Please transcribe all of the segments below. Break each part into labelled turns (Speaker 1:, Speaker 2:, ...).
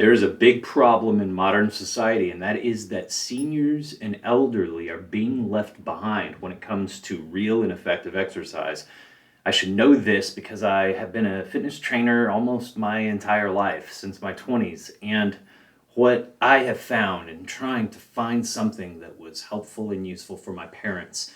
Speaker 1: There is a big problem in modern society, and that is that seniors and elderly are being left behind when it comes to real and effective exercise. I should know this because I have been a fitness trainer almost my entire life, since my 20s. And what I have found in trying to find something that was helpful and useful for my parents,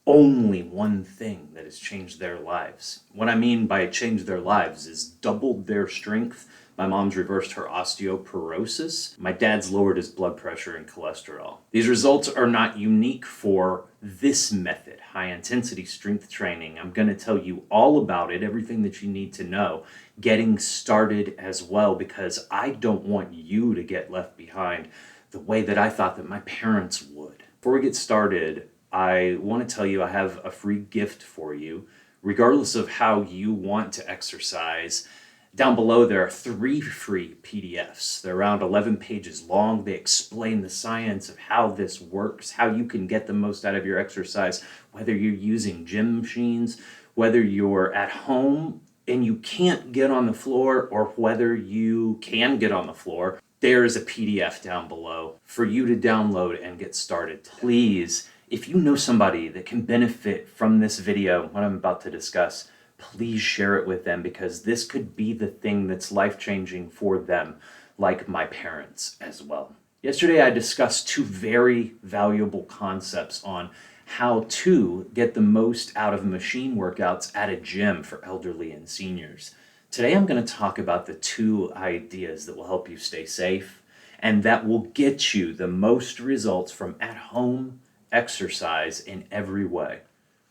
Speaker 1: only one thing that has changed their lives. What I mean by changed their lives is doubled their strength. My mom's reversed her osteoporosis. My dad's lowered his blood pressure and cholesterol. These results are not unique for this method, high intensity strength training. I'm going to tell you all about it, everything that you need to know, getting started as well, because I don't want you to get left behind the way that I thought that my parents would. Before we get started, I want to tell you I have a free gift for you. Regardless of how you want to exercise, down below there are 3 free PDFs. They're around 11 pages long. They explain the science of how this works, how you can get the most out of your exercise, whether you're using gym machines, whether you're at home and you can't get on the floor, or whether you can get on the floor. There is a PDF down below for you to download and get started. Please, if you know somebody that can benefit from this video, what I'm about to discuss, please share it with them, because this could be the thing that's life-changing for them, like my parents as well. Yesterday I discussed 2 very valuable concepts on how to get the most out of machine workouts at a gym for elderly and seniors. Today I'm going to talk about the 2 ideas that will help you stay safe and that will get you the most results from at-home exercise in every way.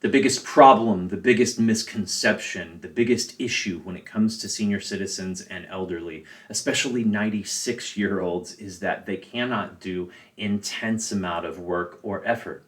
Speaker 1: The biggest problem, the biggest misconception, the biggest issue when it comes to senior citizens and elderly, especially 96-year-olds, is that they cannot do intense amount of work or effort.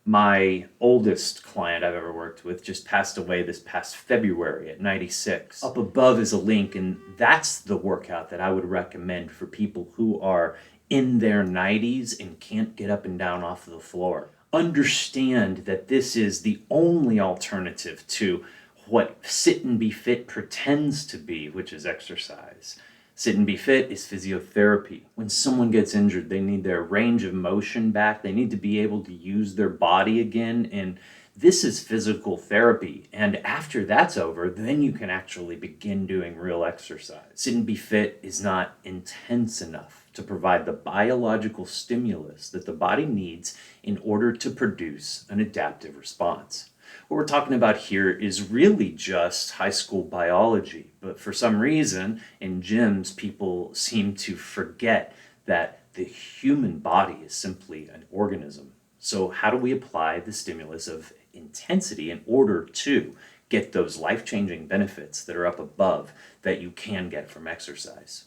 Speaker 1: My oldest client I've ever worked with just passed away this past February at 96. Up above is a link, and that's the workout that I would recommend for people who are in their 90s and can't get up and down off of the floor. Understand that this is the only alternative to what Sit and Be Fit pretends to be, which is exercise. Sit and Be Fit is physiotherapy. When someone gets injured, they need their range of motion back. They need to be able to use their body again. And this is physical therapy. And after that's over, then you can actually begin doing real exercise. Sit and Be Fit is not intense enough to provide the biological stimulus that the body needs in order to produce an adaptive response. What we're talking about here is really just high school biology, but for some reason in gyms people seem to forget that the human body is simply an organism. So how do we apply the stimulus of intensity in order to get those life-changing benefits that are up above that you can get from exercise?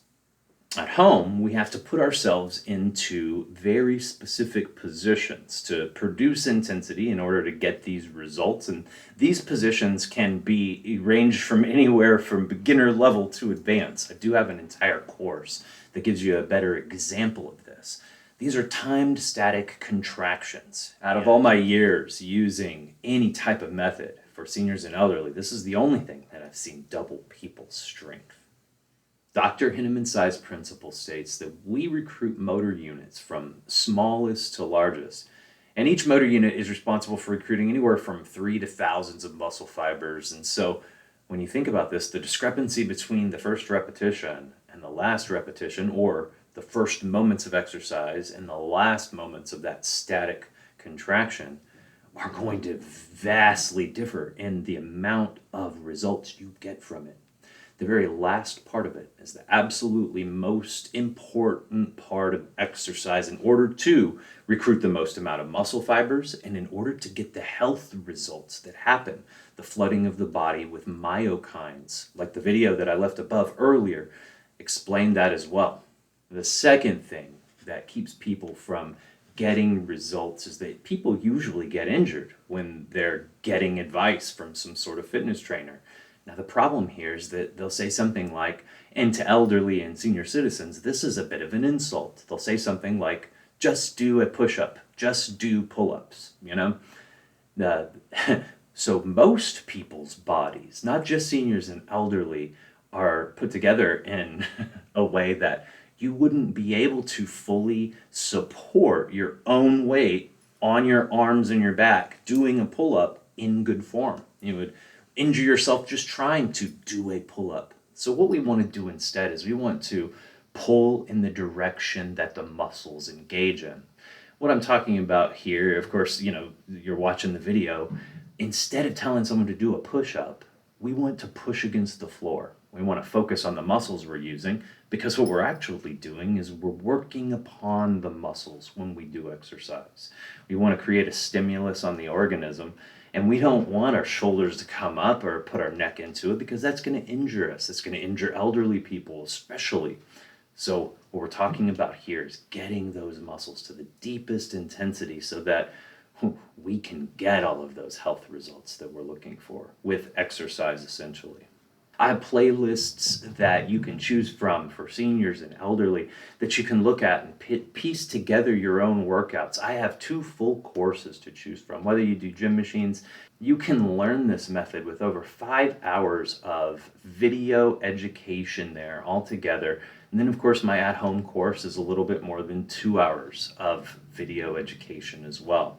Speaker 1: At home, we have to put ourselves into very specific positions to produce intensity in order to get these results. And these positions can be ranged from anywhere from beginner level to advanced. I do have an entire course that gives you a better example of this. These are timed static contractions. Out of all my years using any type of method for seniors and elderly, this is the only thing that I've seen double people's strength. Dr. Henneman's size principle states that we recruit motor units from smallest to largest, and each motor unit is responsible for recruiting anywhere from 3 to thousands of muscle fibers. And so when you think about this, the discrepancy between the first repetition and the last repetition, or the first moments of exercise and the last moments of that static contraction, are going to vastly differ in the amount of results you get from it. The very last part of it is the absolutely most important part of exercise in order to recruit the most amount of muscle fibers and in order to get the health results that happen, the flooding of the body with myokines, like the video that I left above earlier, explained that as well. The second thing that keeps people from getting results is that people usually get injured when they're getting advice from some sort of fitness trainer. Now, the problem here is that they'll say something like, and to elderly and senior citizens, this is a bit of an insult. They'll say something like, just do a push-up, just do pull-ups, you know? So most people's bodies, not just seniors and elderly, are put together in a way that you wouldn't be able to fully support your own weight on your arms and your back doing a pull-up in good form. You would injure yourself just trying to do a pull-up. So what we want to do instead is we want to pull in the direction that the muscles engage in. What I'm talking about here, of course, you're watching the video. Instead of telling someone to do a push-up, we want to push against the floor. We want to focus on the muscles we're using, because what we're actually doing is we're working upon the muscles when we do exercise. We want to create a stimulus on the organism, and we don't want our shoulders to come up or put our neck into it, because that's going to injure us. It's going to injure elderly people especially. So what we're talking about here is getting those muscles to the deepest intensity so that we can get all of those health results that we're looking for with exercise, essentially. I have playlists that you can choose from for seniors and elderly that you can look at and piece together your own workouts. I have 2 full courses to choose from. Whether you do gym machines, you can learn this method with over 5 hours of video education there altogether. And then, of course, my at-home course is a little bit more than 2 hours of video education as well.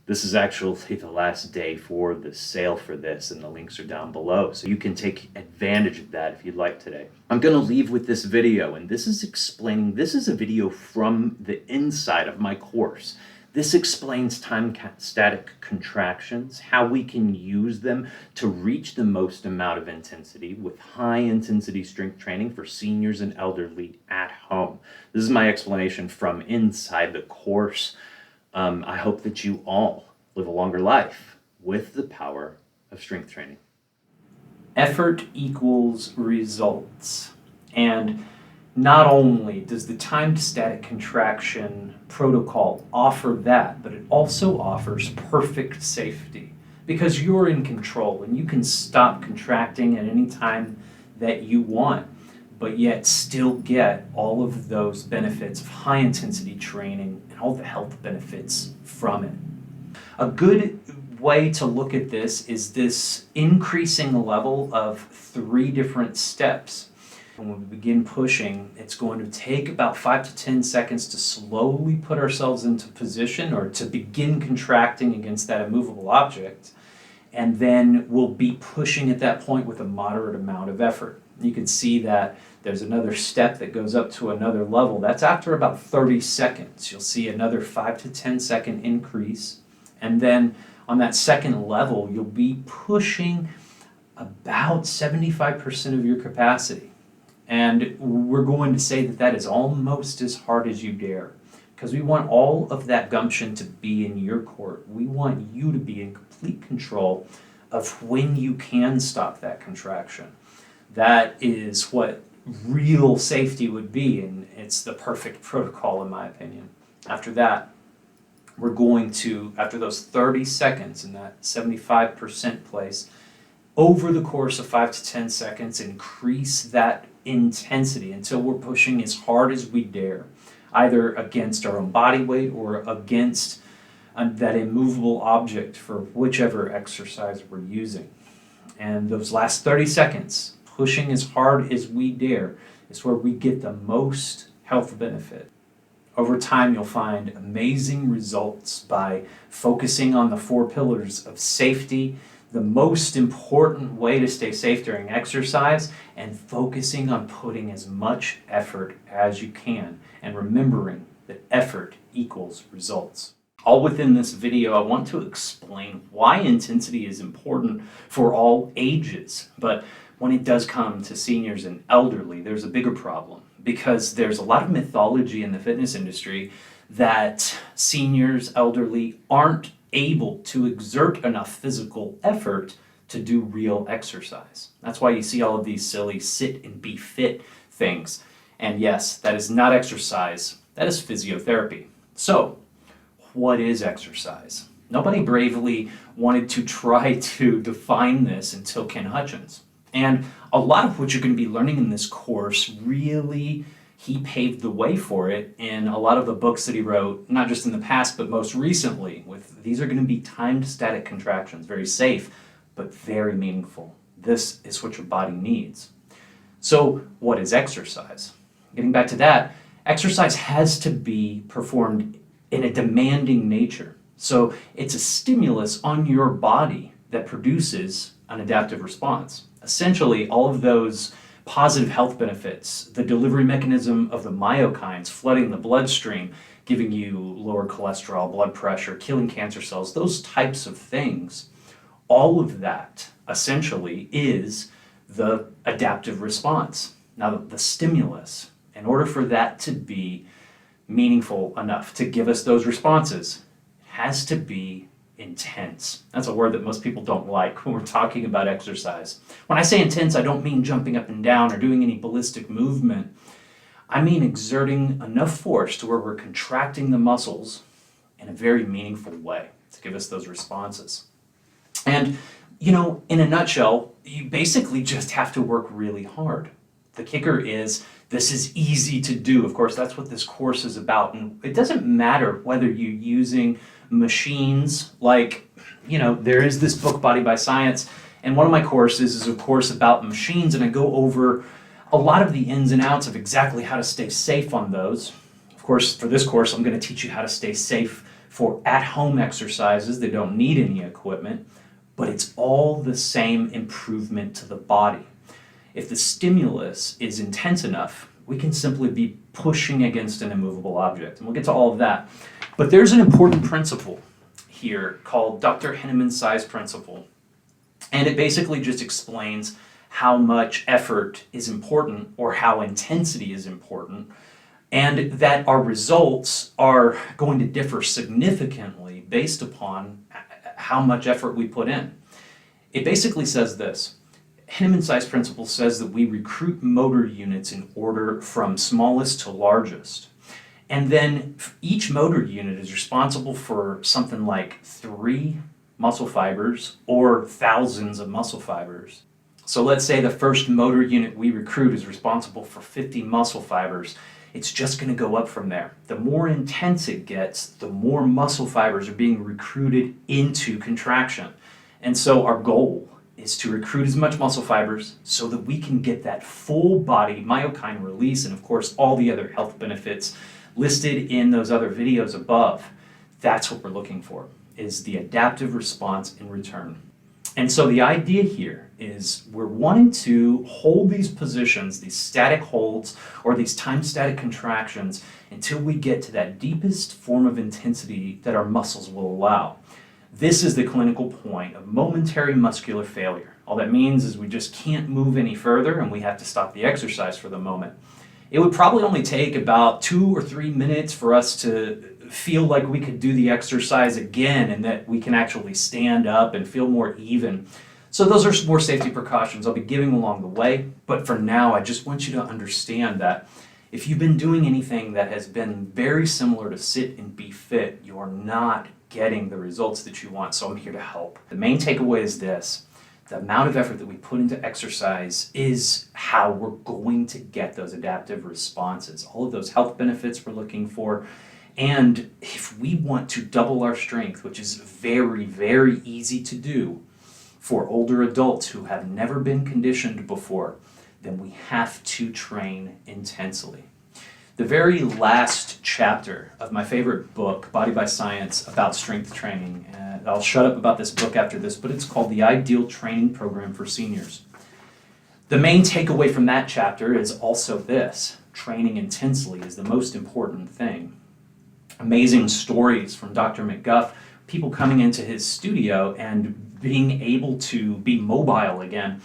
Speaker 1: This is actually the last day for the sale for this, and the links are down below, so you can take advantage of that if you'd like today. I'm going to leave with this video, and this is a video from the inside of my course. This explains time-static contractions, how we can use them to reach the most amount of intensity with high-intensity strength training for seniors and elderly at home. This is my explanation from inside the course. I hope that you all live a longer life with the power of strength training. Effort equals results. And not only does the timed static contraction protocol offer that, but it also offers perfect safety, because you're in control and you can stop contracting at any time that you want, but yet still get all of those benefits of high intensity training and all the health benefits from it. A good way to look at this is this increasing level of 3 different steps. When we begin pushing, it's going to take about 5 to 10 seconds to slowly put ourselves into position or to begin contracting against that immovable object. And then we'll be pushing at that point with a moderate amount of effort. You can see that there's another step that goes up to another level. That's after about 30 seconds. You'll see another 5 to 10 second increase. And then on that second level, you'll be pushing about 75% of your capacity. And we're going to say that that is almost as hard as you dare, because we want all of that gumption to be in your court. We want you to be in complete control of when you can stop that contraction. That is what real safety would be, and it's the perfect protocol in my opinion. After that, we're going to, after those 30 seconds in that 75% place, over the course of 5 to 10 seconds, increase that intensity until we're pushing as hard as we dare, either against our own body weight or against that immovable object for whichever exercise we're using. And those last 30 seconds, pushing as hard as we dare, is where we get the most health benefit. Over time, you'll find amazing results by focusing on the 4 pillars of safety, the most important way to stay safe during exercise, and focusing on putting as much effort as you can, and remembering that effort equals results. All within this video, I want to explain why intensity is important for all ages, but when it does come to seniors and elderly, there's a bigger problem, because there's a lot of mythology in the fitness industry that seniors, elderly aren't able to exert enough physical effort to do real exercise. That's why you see all of these silly sit and be fit things. And yes, that is not exercise, that is physiotherapy. So, what is exercise? Nobody bravely wanted to try to define this until Ken Hutchins. And a lot of what you're going to be learning in this course, really, he paved the way for it in a lot of the books that he wrote, not just in the past, but most recently. These are going to be timed static contractions, very safe, but very meaningful. This is what your body needs. So what is exercise?
Speaker 2: getting back to that, exercise has to be performed in a demanding nature. So it's a stimulus on your body that produces an adaptive response. Essentially, all of those positive health benefits, the delivery mechanism of the myokines flooding the bloodstream, giving you lower cholesterol, blood pressure, killing cancer cells, those types of things, all of that essentially is the adaptive response. Now, the stimulus, in order for that to be meaningful enough to give us those responses, it has to be intense. That's a word that most people don't like when we're talking about exercise. When I say intense, I don't mean jumping up and down or doing any ballistic movement. I mean exerting enough force to where we're contracting the muscles in a very meaningful way to give us those responses. And, in a nutshell, you basically just have to work really hard. The kicker is this is easy to do. Of course, that's what this course is about. And it doesn't matter whether you're using machines like, there is this book, Body by Science, and one of my courses is, of course, about machines, and I go over a lot of the ins and outs of exactly how to stay safe on those. Of course, for this course, I'm going to teach you how to stay safe for at-home exercises that don't need any equipment, but it's all the same improvement to the body. If the stimulus is intense enough, we can simply be pushing against an immovable object, and we'll get to all of that. But there's an important principle here called Dr. Henneman's size principle, and it basically just explains how much effort is important or how intensity is important, and that our results are going to differ significantly based upon how much effort we put in. It basically says this. Henneman's size principle says that we recruit motor units in order from smallest to largest. And then each motor unit is responsible for something like 3 muscle fibers or thousands of muscle fibers. So let's say the first motor unit we recruit is responsible for 50 muscle fibers. It's just going to go up from there. The more intense it gets, the more muscle fibers are being recruited into contraction. And so our goal is to recruit as much muscle fibers so that we can get that full body myokine release and, of course, all the other health benefits listed in those other videos above. That's what we're looking for, is the adaptive response in return. And so the idea here is we're wanting to hold these positions, these static holds, or these time static contractions until we get to that deepest form of intensity that our muscles will allow. This is the clinical point of momentary muscular failure. All that means is we just can't move any further and we have to stop the exercise for the moment. It would probably only take about 2 or 3 minutes for us to feel like we could do the exercise again and that we can actually stand up and feel more even. So those are some more safety precautions I'll be giving along the way. But for now, I just want you to understand that if you've been doing anything that has been very similar to sit and be fit, you are not getting the results that you want. So I'm here to help. The main takeaway is this. The amount of effort that we put into exercise is how we're going to get those adaptive responses, all of those health benefits we're looking for. And if we want to double our strength, which is very, very easy to do for older adults who have never been conditioned before, then we have to train intensely. The very last chapter of my favorite book, Body by Science, about strength training, and I'll shut up about this book after this, but it's called The Ideal Training Program for Seniors. The main takeaway from that chapter is also this: training intensely is the most important thing. Amazing stories from Dr. McGuff, people coming into his studio and being able to be mobile again.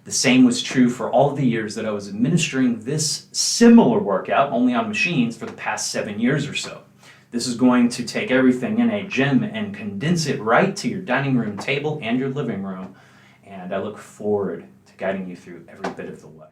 Speaker 2: The same was true for all of the years that I was administering this similar workout, only on machines, for the past 7 years or so. This is going to take everything in a gym and condense it right to your dining room table and your living room, and I look forward to guiding you through every bit of the way.